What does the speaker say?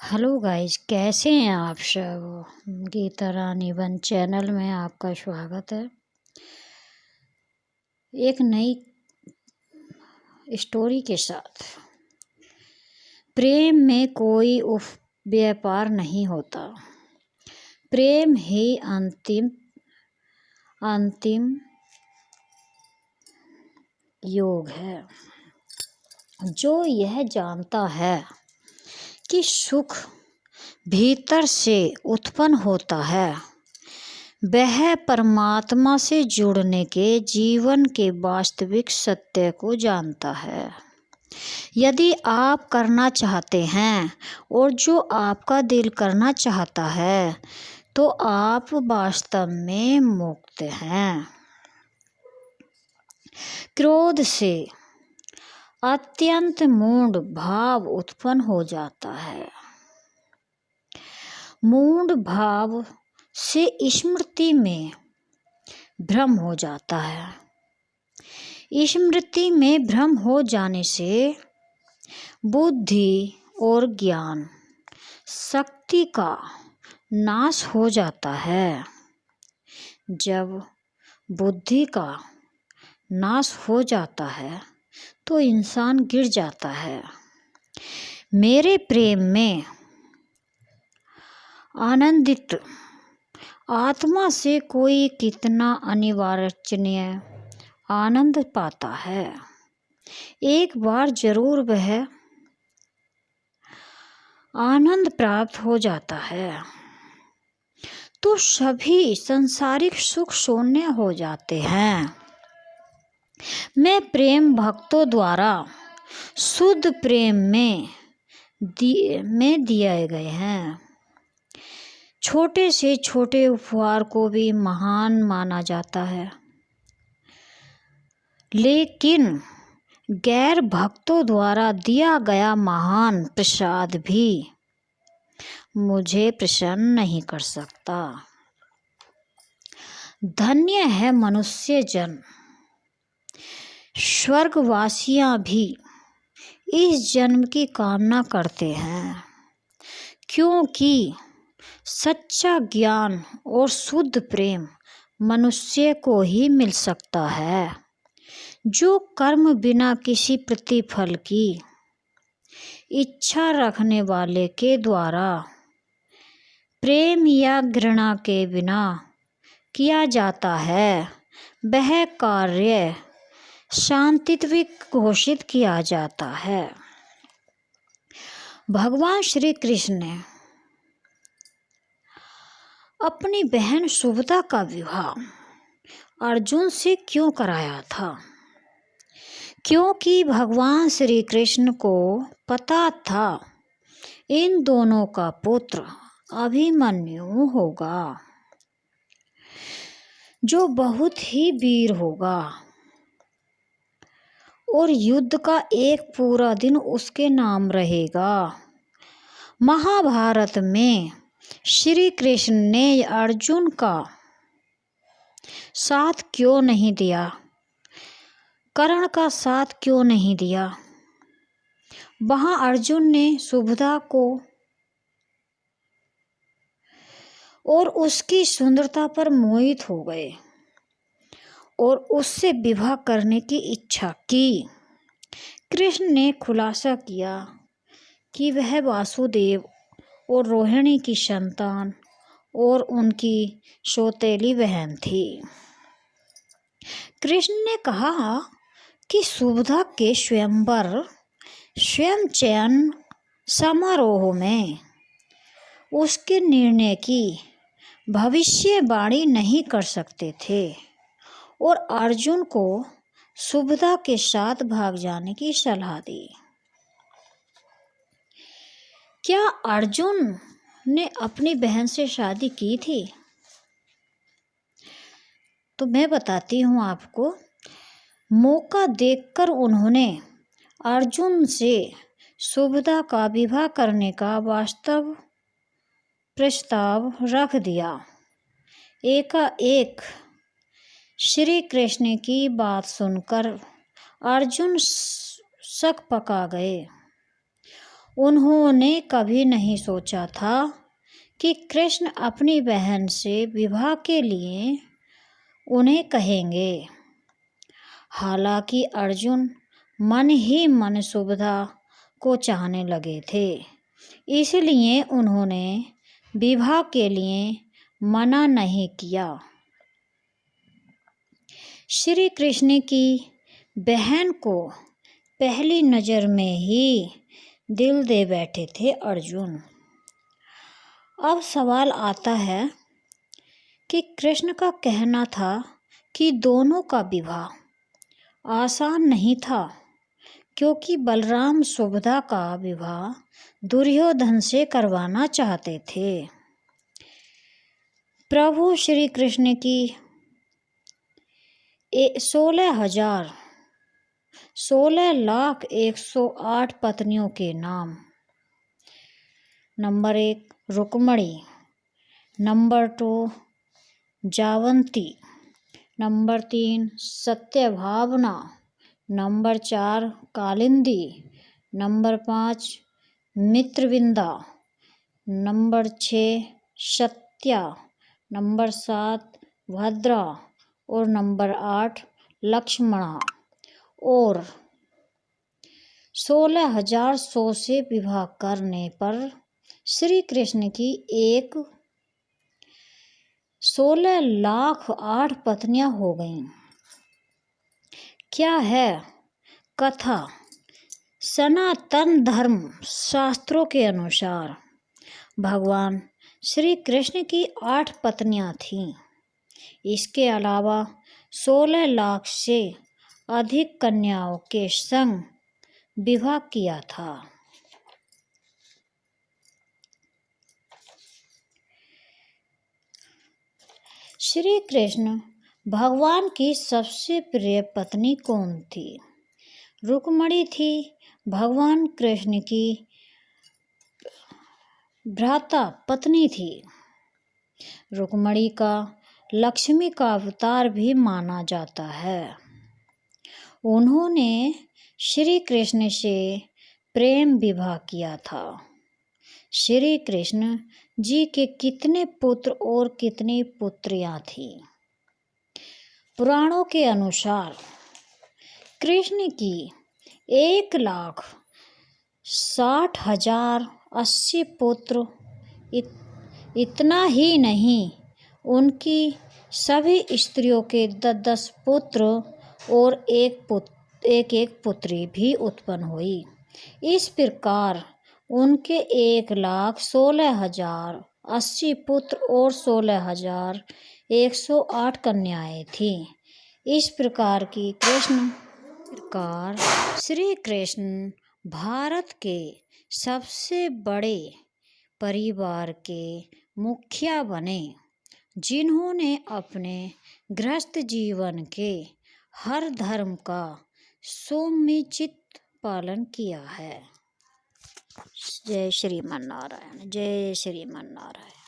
Hello guys, कैसे हैं आप सब। गीता रानी वन चैनल में आपका स्वागत है। एक नई स्टोरी के साथ। प्रेम में कोई व्यापार नहीं होता। प्रेम ही अंतिम योग है। जो यह जानता है कि सुख भीतर से उत्पन्न होता है, वह परमात्मा से जुड़ने के जीवन के वास्तविक सत्य को जानता है। यदि आप करना चाहते हैं और जो आपका दिल करना चाहता है, तो आप वास्तव में मुक्त हैं। क्रोध से अत्यंत मूढ़ भाव उत्पन्न हो जाता है। मूढ़ भाव से स्मृति में भ्रम हो जाता है। स्मृति में भ्रम हो जाने से बुद्धि और ज्ञान शक्ति का नाश हो जाता है। जब बुद्धि का नाश हो जाता है तो इंसान गिर जाता है। मेरे प्रेम में आनंदित आत्मा से कोई कितना अनिवार्य आनंद पाता है। एक बार जरूर वह आनंद प्राप्त हो जाता है तो सभी सांसारिक सुख शून्य हो जाते हैं। मैं प्रेम भक्तों द्वारा शुद्ध प्रेम में दिए गए हैं। छोटे से छोटे उपहार को भी महान माना जाता है, लेकिन गैर भक्तों द्वारा दिया गया महान प्रसाद भी मुझे प्रसन्न नहीं कर सकता। धन्य है मनुष्य जन्म। स्वर्गवासियां भी इस जन्म की कामना करते हैं, क्योंकि सच्चा ज्ञान और शुद्ध प्रेम मनुष्य को ही मिल सकता है, जो कर्म बिना किसी प्रतिफल की इच्छा रखने वाले के द्वारा प्रेम या घृणा के बिना किया जाता है। वह कार्य शांतित्विक घोषित किया जाता है। भगवान श्री कृष्ण ने अपनी बहन सुभद्रा का विवाह अर्जुन से क्यों कराया था? क्योंकि भगवान श्री कृष्ण को पता था इन दोनों का पुत्र अभिमन्यु होगा, जो बहुत ही वीर होगा और युद्ध का एक पूरा दिन उसके नाम रहेगा। महाभारत में श्री कृष्ण ने अर्जुन का साथ क्यों नहीं दिया? कर्ण का साथ क्यों नहीं दिया? वहां अर्जुन ने सुभद्रा को और उसकी सुंदरता पर मोहित हो गए और उससे विवाह करने की इच्छा की। कृष्ण ने खुलासा किया कि वह वासुदेव और रोहिणी की संतान और उनकी सौतेली बहन थी। कृष्ण ने कहा कि सुभद्रा के स्वयं चयन समारोह में उसके निर्णय की भविष्यवाणी नहीं कर सकते थे और अर्जुन को सुभद्रा के साथ भाग जाने की सलाह दी। क्या अर्जुन ने अपनी बहन से शादी की थी? तो मैं बताती हूँ आपको। मौका देखकर उन्होंने अर्जुन से सुभद्रा का विवाह करने का वास्तव प्रस्ताव रख दिया। एकाएक श्री कृष्ण की बात सुनकर अर्जुन शक पका गए उन्होंने कभी नहीं सोचा था कि कृष्ण अपनी बहन से विवाह के लिए उन्हें कहेंगे। हालांकि अर्जुन मन ही मन सुभद्रा को चाहने लगे थे, इसलिए उन्होंने विवाह के लिए मना नहीं किया। श्री कृष्ण की बहन को पहली नज़र में ही दिल दे बैठे थे अर्जुन। अब सवाल आता है कि कृष्ण का कहना था कि दोनों का विवाह आसान नहीं था, क्योंकि बलराम सुभद्रा का विवाह दुर्योधन से करवाना चाहते थे। प्रभु श्री कृष्ण की 16,108 पत्नियों के नाम। Number 1 Rukmini, number 2 Jambavati, number 3 Satyabhama, number 4 Kalindi, number 5 Mitravinda, number 6 Satya, number 7 Bhadra और नंबर 8 लक्ष्मणा। और 16,100 से विवाह करने पर श्री कृष्ण की 16,08 पत्नियां हो गईं। क्या है कथा? सनातन धर्म शास्त्रों के अनुसार भगवान श्री कृष्ण की 8 पत्नियां थीं। इसके अलावा 16 लाख से अधिक कन्याओं के संग विवाह किया था। श्री कृष्ण भगवान की सबसे प्रिय पत्नी कौन थी? रुक्मणी थी। भगवान कृष्ण की भ्राता पत्नी थी। रुक्मणी का लक्ष्मी का अवतार भी माना जाता है। उन्होंने श्री कृष्ण से प्रेम विवाह किया था। श्री कृष्ण जी के कितने पुत्र और कितनी पुत्रियां थीं? पुराणों के अनुसार कृष्ण की 1,60,080 पुत्र। इतना ही नहीं, उनकी सभी स्त्रियों के 10 पुत्र और एक पुत्री भी उत्पन्न हुई। इस प्रकार उनके 1,16,080 पुत्र और 16,108 कन्याएं थीं। इस प्रकार श्री कृष्ण भारत के सबसे बड़े परिवार के मुखिया बने, जिन्होंने अपने गृहस्थ जीवन के हर धर्म का सुनिश्चित पालन किया है। जय श्रीमन नारायण, जय श्रीमन नारायण।